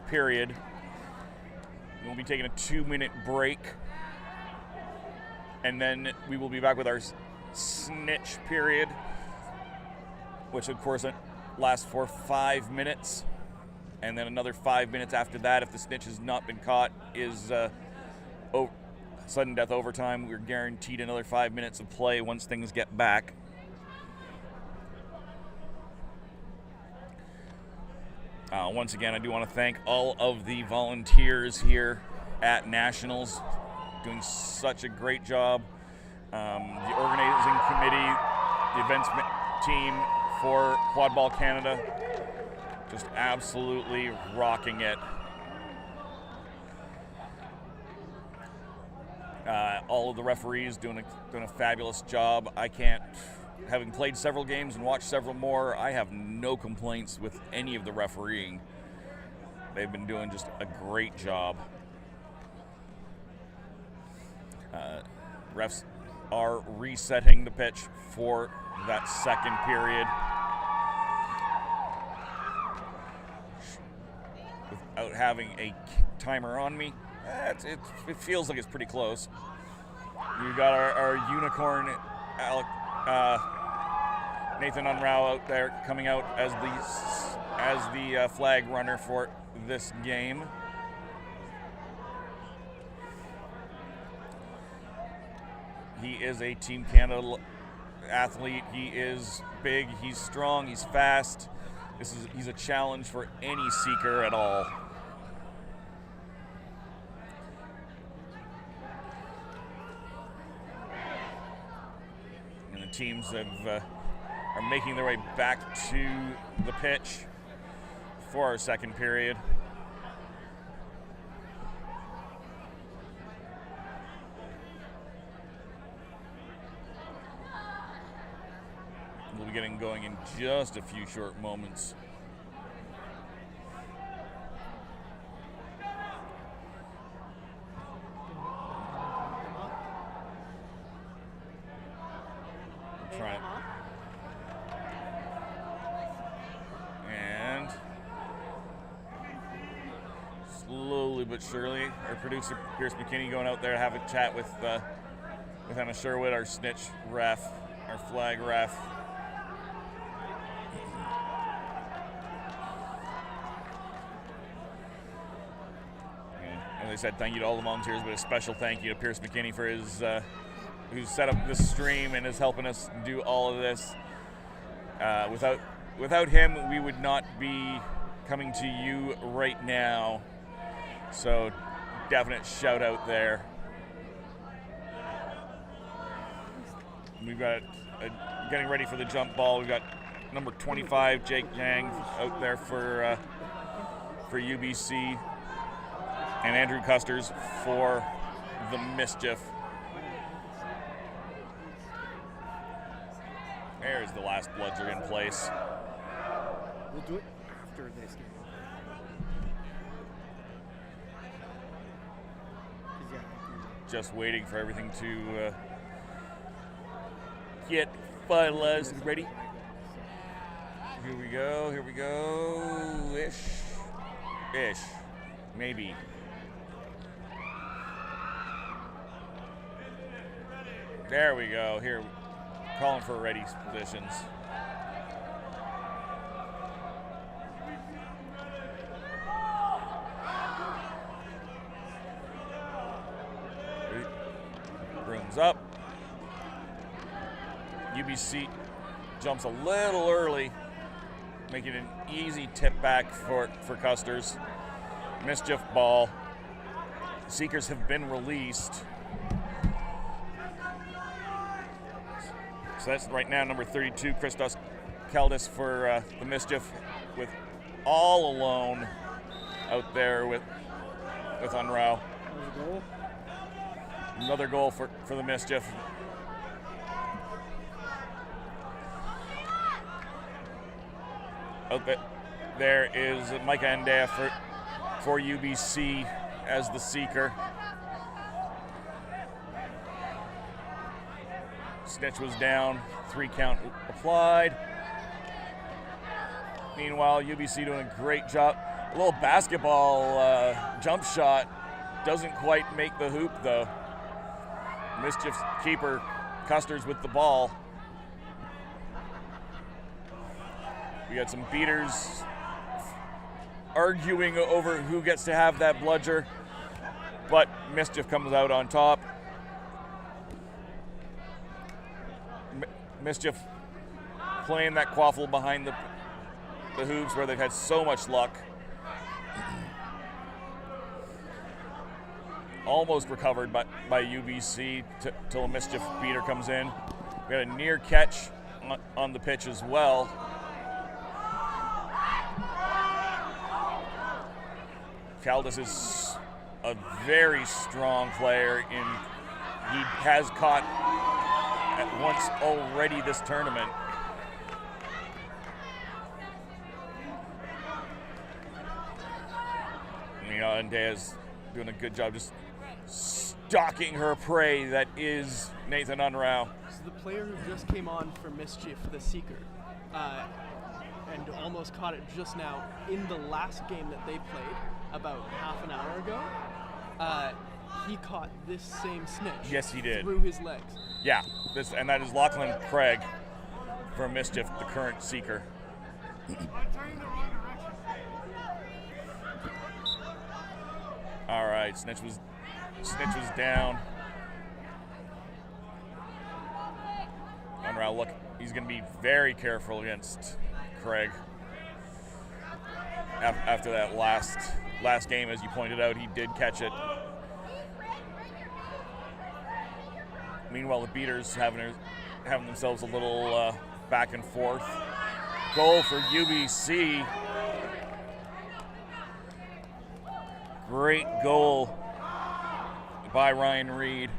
Speaker 8: period. We'll be taking a 2-minute break. And then we will be back with our Snitch period, which of course lasts for 5 minutes. And then another 5 minutes after that, if the Snitch has not been caught, is sudden death overtime. We're guaranteed another 5 minutes of play once things get back. Once again, I do want to thank all of the volunteers here at Nationals, doing such a great job. The organizing committee, the events team for Quadball Canada, just absolutely rocking it. All of the referees doing a fabulous job. I can't, having played several games and watched several more, I have no complaints with any of the refereeing. They've been doing just a great job. Refs are resetting the pitch for that second period. Without having a timer on me, it feels like it's pretty close. We've got our unicorn, Nathan Unrau out there coming out as the flag runner for this game. He is a Team Canada athlete. He is big, he's strong, he's fast. He's a challenge for any seeker at all. And the teams are making their way back to the pitch for our second period. We'll be getting going in just a few short moments. And slowly but surely, our producer Pierce McKinney going out there to have a chat with Emma Sherwood, our snitch ref, our flag ref. As I said, thank you to all the volunteers, but a special thank you to Pierce McKinney for his who set up this stream and is helping us do all of this. Without him, we would not be coming to you right now. So, definite shout out there. We've got getting ready for the jump ball. We've got number 25, Jake Yang, out there for UBC. And Andrew Custers for the Mischief. There's the last bludger in place.
Speaker 7: We'll do it after this game.
Speaker 8: Just waiting for everything to get finalized and ready. Here we go. Ish. Maybe. There we go. Here, calling for ready positions. Brooms up. UBC jumps a little early, making an easy tip back for Custers. Mischief ball. Seekers have been released. So that's right now number 32, Christos Kaldis for the Mischief, with all alone out there with Unrau. Another goal for the Mischief. Out there is Micah Andea for UBC as the seeker. Snitch was down, 3 count applied. Meanwhile, UBC doing a great job. A little basketball jump shot, doesn't quite make the hoop though. Mischief's keeper, Custers, with the ball. We got some beaters arguing over who gets to have that bludger, but Mischief comes out on top. Mischief playing that quaffle behind the hoops where they've had so much luck. Almost recovered by UBC till a Mischief beater comes in. We had a near catch on the pitch as well. Caldas is a very strong player, and he has caught at once already this tournament. And Dea's doing a good job just stalking her prey that is Nathan Unruh.
Speaker 7: So the player who just came on for Mischief, the Seeker, and almost caught it just now, in the last game that they played about half an hour ago, he caught this same Snitch.
Speaker 8: Yes, he did.
Speaker 7: Through his legs.
Speaker 8: Yeah, and that is Lachlan Craig from Mischief, the current Seeker. All right, Snitch was down. Unruh, look, he's going to be very careful against Craig. After that last game, as you pointed out, he did catch it. Meanwhile, the beaters having themselves a little back and forth. Goal for UBC. Great goal by Ryan Reed.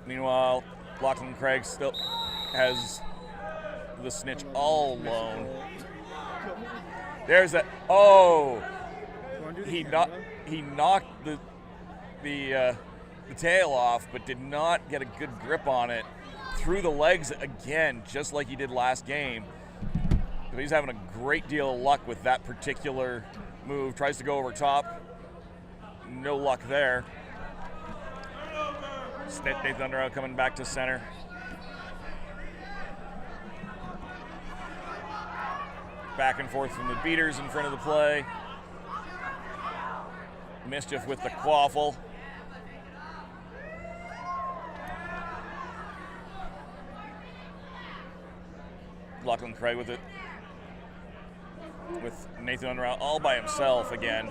Speaker 8: Meanwhile, Lachlan Craig still has the Snitch all alone. There's that. Oh, he knocked the tail off, but did not get a good grip on it. Through the legs again, just like he did last game. But he's having a great deal of luck with that particular move. Tries to go over top. No luck there. Nathan Unruh coming back to center. Back and forth from the beaters in front of the play. Mischief with the Quaffle. Lachlan Craig with it. With Nathan Unruh all by himself again.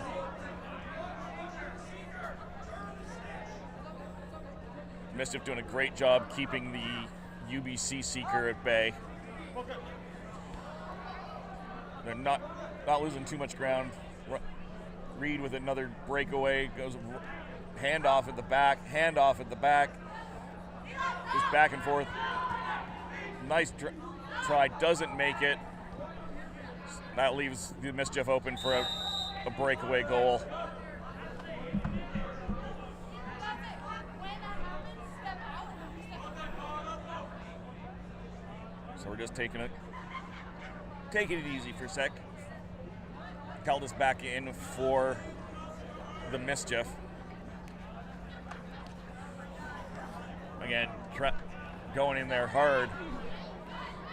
Speaker 8: Mischief doing a great job keeping the UBC Seeker at bay. They're not losing too much ground. Reed with another breakaway, goes handoff at the back, just back and forth. Nice try, doesn't make it. That leaves the Mischief open for a breakaway goal. So we're just taking it easy for a sec. Caldas back in for the Mischief. Again, going in there hard,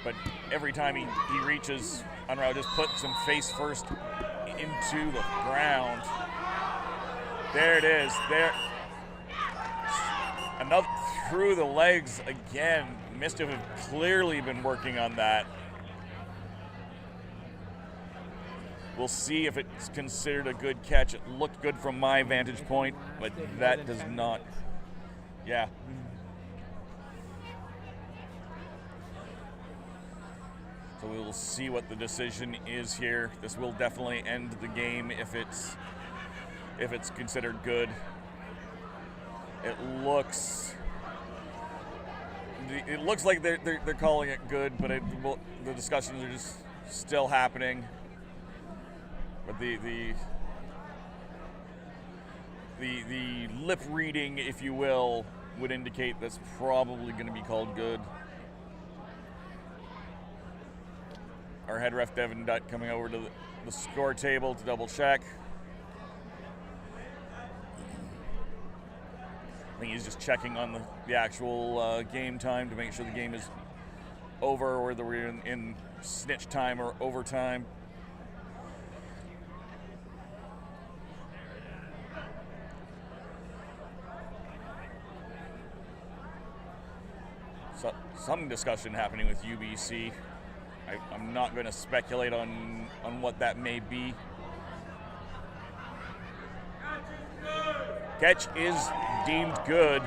Speaker 8: but every time he reaches, Unruh just puts him face first into the ground. There it is. There. Another through the legs again. Mischief have clearly been working on that. We'll see if it's considered a good catch. It looked good from my vantage point, but that does not. Yeah. So we will see what the decision is here. This will definitely end the game if it's considered good. It looks like they're calling it good, but the discussions are just still happening. But the lip reading, if you will, would indicate that's probably going to be called good. Our head ref, Devin Dutt, coming over to the score table to double check. I think he's just checking on the actual game time to make sure the game is over, or whether we're in snitch time or overtime. So, some discussion happening with UBC. I'm not going to speculate on what that may be. Catch is deemed good.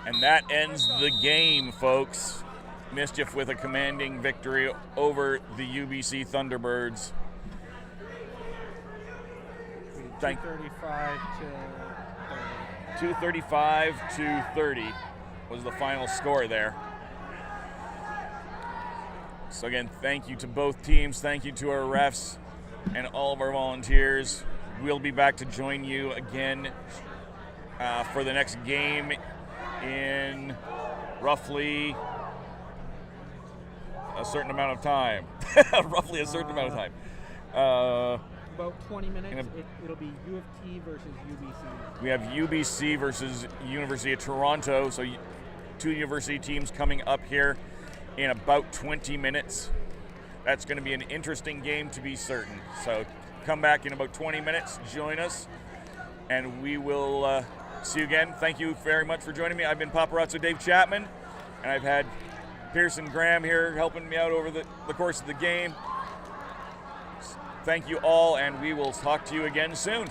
Speaker 8: And that ends the game, folks. Mischief with a commanding victory over the UBC Thunderbirds.
Speaker 3: 235 to 30.
Speaker 8: 235 to 30 was the final score there. So again, thank you to both teams. Thank you to our refs and all of our volunteers. We'll be back to join you again for the next game in roughly a certain amount of time. Roughly a certain amount of time.
Speaker 3: About 20 minutes. It'll be U of T versus UBC.
Speaker 8: We have UBC versus University of Toronto. So 2 university teams coming up here in about 20 minutes. That's going to be an interesting game to be certain. So come back in about 20 minutes, join us, and we will see you again. Thank you very much for joining me. I've been Paparazzo Dave Chapman, and I've had Pearson Graham here helping me out over the course of the game. Thank you all, and we will talk to you again soon.